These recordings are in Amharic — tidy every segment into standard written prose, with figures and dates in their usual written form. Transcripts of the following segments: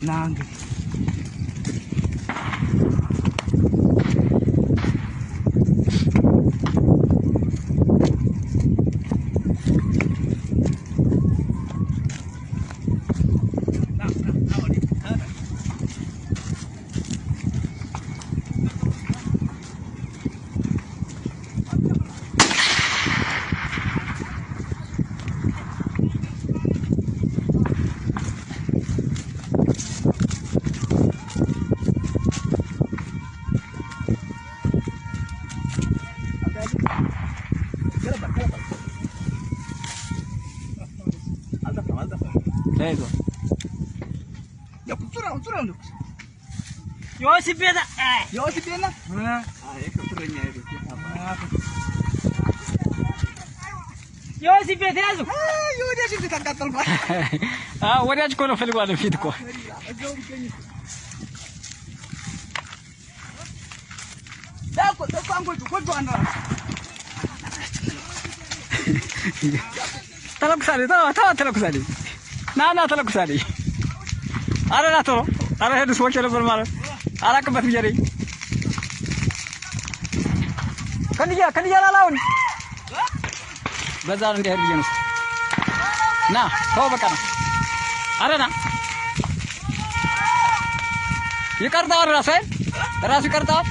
ናንግ Lego. Ya putura ndo. Yosi pena. Yosi pena? Eka puranya yedo. Yosi pena yazo. Yosi pena takatalba. ወዲያች ኮሎ ፈልጓል ፊት እኮ ዳኮ ተቋንቆቹ ኮጆ አንዳ ተለኩሳሌ ናና ተለኩሳሌ አረና ተሮ አረ ሄዱስ ወቸ ነበር ማለት አላቅበት ብዬ ከንያ ላላውን በዛ እንደ ሄድ ብዬ ነው ና ተው በቃ ነው አረና ይቀርጣው ራሱ ይቀርጣው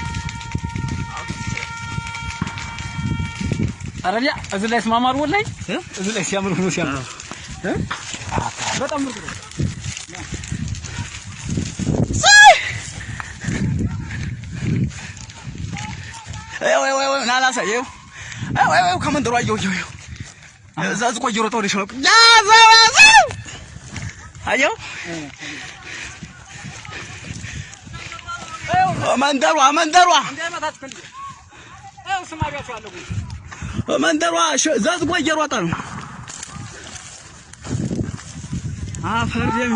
አረዲያ እዚህ ላይ ስማማሩ ወላይ እዚህ ላይ ሲያምሩ ነው ሲያምሩ በጣም ምርጥ ነው ወይ ናላሳ ይው ወይ ከመንደሩ አየው እዛዝ ቆይሮ ተወደሽ ነው ያዛው አየው መንደሯ እንደማታት ከልጅ ስማቢያቸው አለው መንደሯ እዛዝ ቆይሮ አጣ ነው አፈር ደም